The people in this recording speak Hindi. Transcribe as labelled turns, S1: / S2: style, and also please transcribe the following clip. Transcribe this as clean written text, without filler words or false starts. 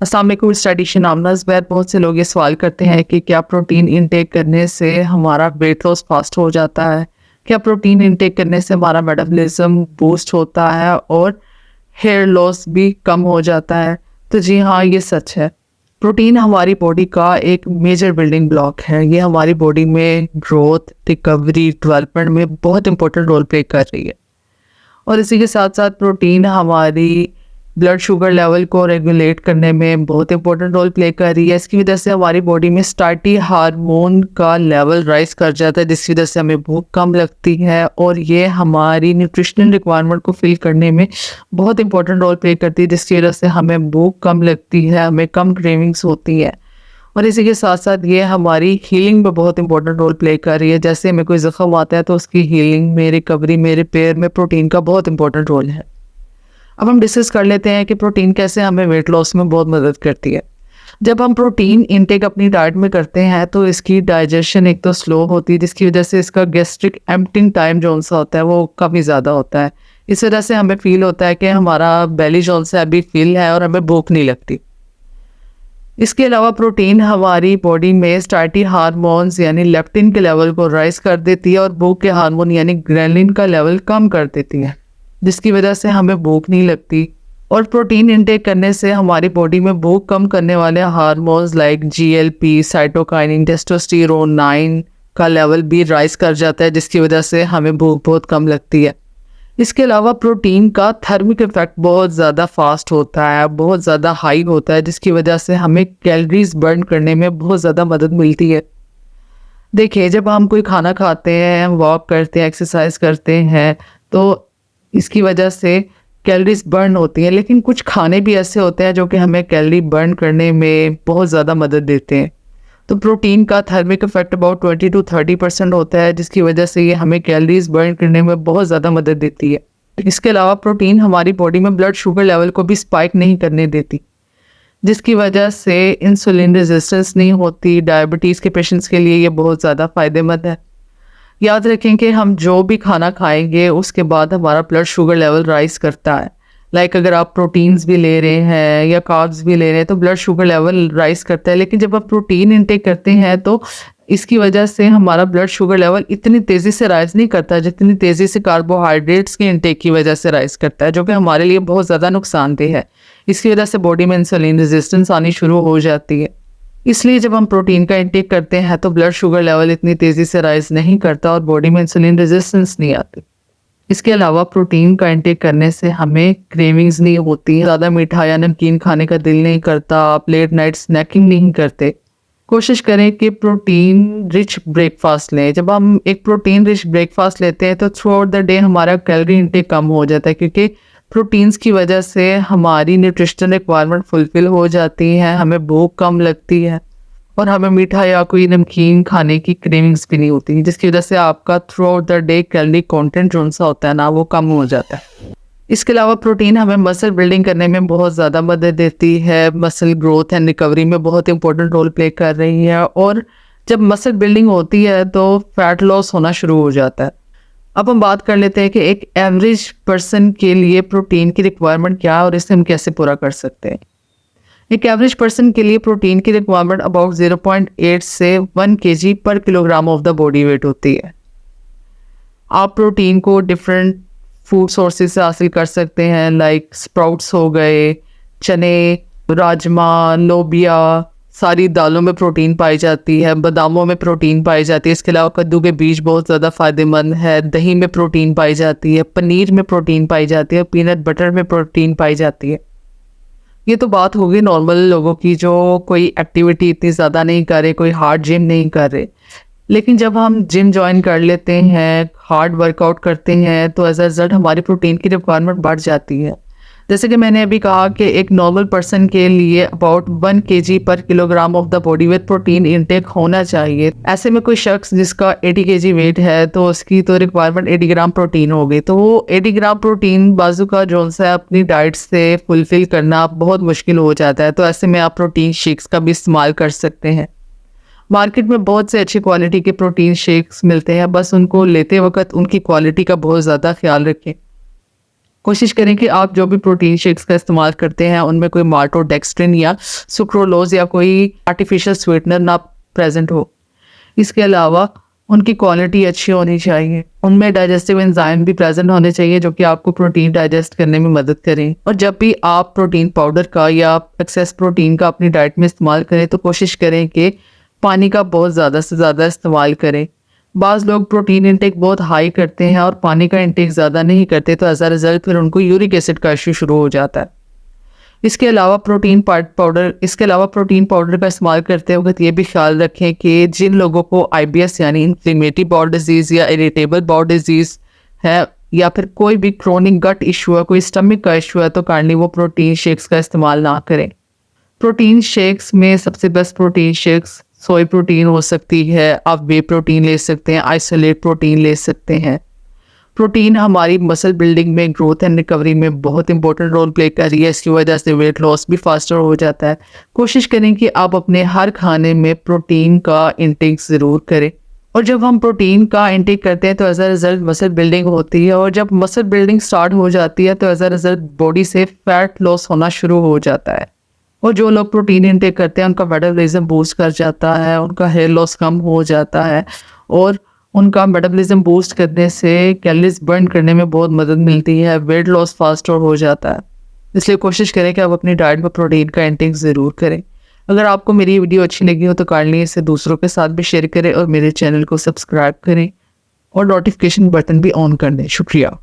S1: अस्सलाम वालेकुम स्टडीशन आमना ज़ुबैर। बहुत से लोग ये सवाल करते हैं कि क्या प्रोटीन इंटेक करने से हमारा वेट लॉस फास्ट हो जाता है? क्या प्रोटीन इंटेक करने से हमारा मेटाबॉलिज्म बूस्ट होता है और हेयर लॉस भी कम हो जाता है? तो जी हाँ, ये सच है। प्रोटीन हमारी बॉडी का एक मेजर बिल्डिंग ब्लॉक है। ये हमारी बॉडी में ग्रोथ, रिकवरी, डेवलपमेंट में बहुत इंपॉर्टेंट रोल प्ले कर रही है। और इसी के साथ साथ प्रोटीन हमारी ब्लड शुगर लेवल को रेगुलेट करने में बहुत इंपॉर्टेंट रोल प्ले कर रही है। इसकी वजह से हमारी बॉडी में स्टार्टी हार्मोन का लेवल राइज कर जाता है, जिसकी वजह से हमें भूख कम लगती है और ये हमारी न्यूट्रिशनल रिक्वायरमेंट को फिल करने में बहुत इंपॉर्टेंट रोल प्ले करती है, जिसकी वजह से हमें भूख कम लगती है, हमें कम क्रेविंग्स होती है। और इसी के साथ साथ ये हमारी हीलिंग में बहुत इंपॉर्टेंट रोल प्ले कर रही है। जैसे हमें कोई ज़ख्म आता है तो उसकी हीलिंग में, रिकवरी में, रिपेयर में प्रोटीन का बहुत इंपॉर्टेंट रोल है। अब हम डिस्कस कर लेते हैं कि प्रोटीन कैसे हमें वेट लॉस में बहुत मदद करती है। जब हम प्रोटीन इनटेक अपनी डाइट में करते हैं तो इसकी डाइजेशन एक तो स्लो होती है, जिसकी वजह से इसका गैस्ट्रिक एम्प्टिंग टाइम जो सा होता है वो काफ़ी ज़्यादा होता है। इस वजह से हमें फील होता है कि हमारा बेली जो सा अभी फील है और हमें भूख नहीं लगती। इसके अलावा प्रोटीन हमारी बॉडी में स्टार्टी हार्मोन्स यानी लेप्टिन के लेवल को राइज कर देती है और भूख के हार्मोन यानी ग्रेलिन का लेवल कम कर देती है, जिसकी वजह से हमें भूख नहीं लगती। और प्रोटीन इंटेक करने से हमारी बॉडी में भूख कम करने वाले hormones like GLP, cytokinin, testosterone 9 का लेवल भी राइज कर जाता है, जिसकी वजह से हमें भूख बहुत कम लगती है। इसके अलावा प्रोटीन का थर्मिक इफेक्ट बहुत ज़्यादा फास्ट होता है, बहुत ज़्यादा हाई होता है, जिसकी वजह से हमें कैलोरीज बर्न करने में बहुत ज़्यादा मदद मिलती है। देखिए, जब हम कोई खाना खाते हैं, वॉक करते हैं, एक्सरसाइज करते हैं तो इसकी वजह से कैलोरीज बर्न होती हैं, लेकिन कुछ खाने भी ऐसे होते हैं जो कि हमें कैलोरी बर्न करने में बहुत ज़्यादा मदद देते हैं। तो प्रोटीन का थर्मिक इफेक्ट अबाउट 20 to 30% होता है, जिसकी वजह से ये हमें कैलोरीज बर्न करने में बहुत ज़्यादा मदद देती है। इसके अलावा प्रोटीन हमारी बॉडी में ब्लड शुगर लेवल को भी स्पाइक नहीं करने देती, जिसकी वजह से इंसुलिन रेजिस्टेंस नहीं होती। डायबिटीज़ के पेशेंट्स के लिए ये बहुत ज़्यादा फ़ायदेमंद है। याद रखें कि हम जो भी खाना खाएंगे उसके बाद हमारा ब्लड शुगर लेवल राइज करता है। अगर आप प्रोटीन्स भी ले रहे हैं या कार्ब्स भी ले रहे हैं तो ब्लड शुगर लेवल राइज करता है, लेकिन जब आप प्रोटीन इंटेक करते हैं तो इसकी वजह से हमारा ब्लड शुगर लेवल इतनी तेज़ी से राइज नहीं करता जितनी तेज़ी से कार्बोहाइड्रेट्स के इंटेक की वजह से राइज करता है, जो कि हमारे लिए बहुत ज़्यादा नुकसानदेह है। इसकी वजह से बॉडी में इंसुलिन रेजिस्टेंस आनी शुरू हो जाती है। इसलिए जब हम प्रोटीन का इंटेक करते हैं तो ब्लड शुगर लेवल इतनी तेज़ी से राइज नहीं करता और बॉडी में इंसुलिन रेजिस्टेंस नहीं आती। इसके अलावा प्रोटीन का इंटेक करने से हमें क्रेविंग्स नहीं होती, ज़्यादा मीठा या नमकीन खाने का दिल नहीं करता, आप लेट नाइट स्नैकिंग नहीं करते। कोशिश करें कि प्रोटीन रिच ब्रेकफास्ट लें। जब हम एक प्रोटीन रिच ब्रेकफास्ट लेते हैं तो थ्रू आउट द डे हमारा कैलोरी इंटेक कम हो जाता है, क्योंकि प्रोटीन्स की वजह से हमारी न्यूट्रिशनल रिक्वायरमेंट फुलफिल हो जाती है, हमें भूख कम लगती है और हमें मीठा या कोई नमकीन खाने की क्रेविंग्स भी नहीं होती, जिसकी वजह से आपका through out the day calorie content जो सा होता है ना वो कम हो जाता है। इसके अलावा प्रोटीन हमें मसल बिल्डिंग करने में बहुत ज़्यादा मदद देती है, मसल ग्रोथ एंड रिकवरी में बहुत इंपॉर्टेंट रोल प्ले कर रही है। और जब मसल बिल्डिंग होती है तो फैट लॉस होना शुरू हो जाता है। अब हम बात कर लेते हैं कि एक एवरेज पर्सन के लिए प्रोटीन की रिक्वायरमेंट क्या है और इसे हम कैसे पूरा कर सकते हैं। एक एवरेज पर्सन के लिए प्रोटीन की रिक्वायरमेंट अबाउट 0.8 से 1 kg पर kilogram of the body weight होती है। आप प्रोटीन को डिफरेंट फूड सोर्सेज से हासिल कर सकते हैं, लाइक स्प्राउट्स हो गए, चने, राजमा, लोबिया, सारी दालों में प्रोटीन पाई जाती है, बादामों में प्रोटीन पाई जाती है। इसके अलावा कद्दू के बीज बहुत ज़्यादा फ़ायदेमंद है, दही में प्रोटीन पाई जाती है, पनीर में प्रोटीन पाई जाती है, पीनट बटर में प्रोटीन पाई जाती है। ये तो बात होगी नॉर्मल लोगों की जो कोई एक्टिविटी इतनी ज़्यादा नहीं कर रहे, कोई हार्ड जिम नहीं कर रहे। लेकिन जब हम जिम ज्वाइन कर लेते हैं, हार्ड वर्कआउट करते हैं तो एज अ रिजल्ट हमारी प्रोटीन की रिक्वायरमेंट बढ़ जाती है। जैसे कि मैंने अभी कहा कि एक नॉर्मल पर्सन के लिए अबाउट 1 kg पर kilogram of the body weight protein intake होना चाहिए। ऐसे में कोई शख्स जिसका 80 kg वेट है तो उसकी तो रिक्वायरमेंट 80 ग्राम प्रोटीन हो गई, तो वो 80 ग्राम प्रोटीन बाजू का जो सा अपनी डाइट से फुलफिल करना बहुत मुश्किल हो जाता है। तो ऐसे में आप प्रोटीन शेक्स का भी इस्तेमाल कर सकते हैं। मार्केट में बहुत से अच्छी क्वालिटी के प्रोटीन शेक्स मिलते हैं, बस उनको लेते वक्त उनकी क्वालिटी का बहुत ज़्यादा ख्याल रखें। कोशिश करें कि आप जो भी प्रोटीन शेक्स का इस्तेमाल करते हैं उनमें कोई माल्टोडेक्स्ट्रिन या सुक्रोलोज या कोई आर्टिफिशियल स्वीटनर ना प्रेजेंट हो। इसके अलावा उनकी क्वालिटी अच्छी होनी चाहिए, उनमें डाइजेस्टिव एंजाइम भी प्रेजेंट होने चाहिए जो कि आपको प्रोटीन डाइजेस्ट करने में मदद करें। और जब भी आप प्रोटीन पाउडर का या एक्सेस प्रोटीन का अपनी डाइट में इस्तेमाल करें तो कोशिश करें कि पानी का बहुत ज़्यादा से ज़्यादा इस्तेमाल करें। बाज़ लोग प्रोटीन इंटेक बहुत हाई करते हैं और पानी का इंटेक ज़्यादा नहीं करते, तो एज अ रिज़ल्ट फिर उनको यूरिक एसिड का इशू शुरू हो जाता है। इसके अलावा प्रोटीन पाउडर का इस्तेमाल करते वक्त ये भी ख्याल रखें कि जिन लोगों को IBS यानी इन्फ्लेमेटरी बाउल डिजीज़ या इरिटेबल बाउल डिजीज़ है या फिर कोई भी क्रोनिक गट इशू है, कोई स्टमक का इशू है, तो काइंडली वो प्रोटीन शेक्स का इस्तेमाल ना करें। प्रोटीन शेक्स में सबसे best protein shakes soya protein हो सकती है, आप वे प्रोटीन ले सकते हैं, आइसोलेट प्रोटीन ले सकते हैं। प्रोटीन हमारी मसल बिल्डिंग में, ग्रोथ एंड रिकवरी में बहुत इंपॉर्टेंट रोल प्ले कर रही है, इसकी वजह से वेट लॉस भी फास्टर हो जाता है। कोशिश करें कि आप अपने हर खाने में प्रोटीन का इंटेक ज़रूर करें। और जब हम प्रोटीन का इंटेक करते हैं तो as a result muscle building होती है, और जब मसल बिल्डिंग स्टार्ट हो जाती है तो एज अ रिजल्ट बॉडी से फैट लॉस होना शुरू हो जाता है। और जो लोग प्रोटीन इंटेक करते हैं उनका मेटाबॉलिज्म बूस्ट कर जाता है, उनका हेयर लॉस कम हो जाता है, और उनका मेटाबॉलिज्म बूस्ट करने से कैलोरीज बर्न करने में बहुत मदद मिलती है, वेट लॉस फास्ट हो जाता है। इसलिए कोशिश करें कि आप अपनी डाइट में प्रोटीन का इंटेक ज़रूर करें। अगर आपको मेरी वीडियो अच्छी लगी हो तो काइंडली इसे दूसरों के साथ भी शेयर करें और मेरे चैनल को सब्सक्राइब करें और नोटिफिकेशन बटन भी ऑन कर दें। शुक्रिया।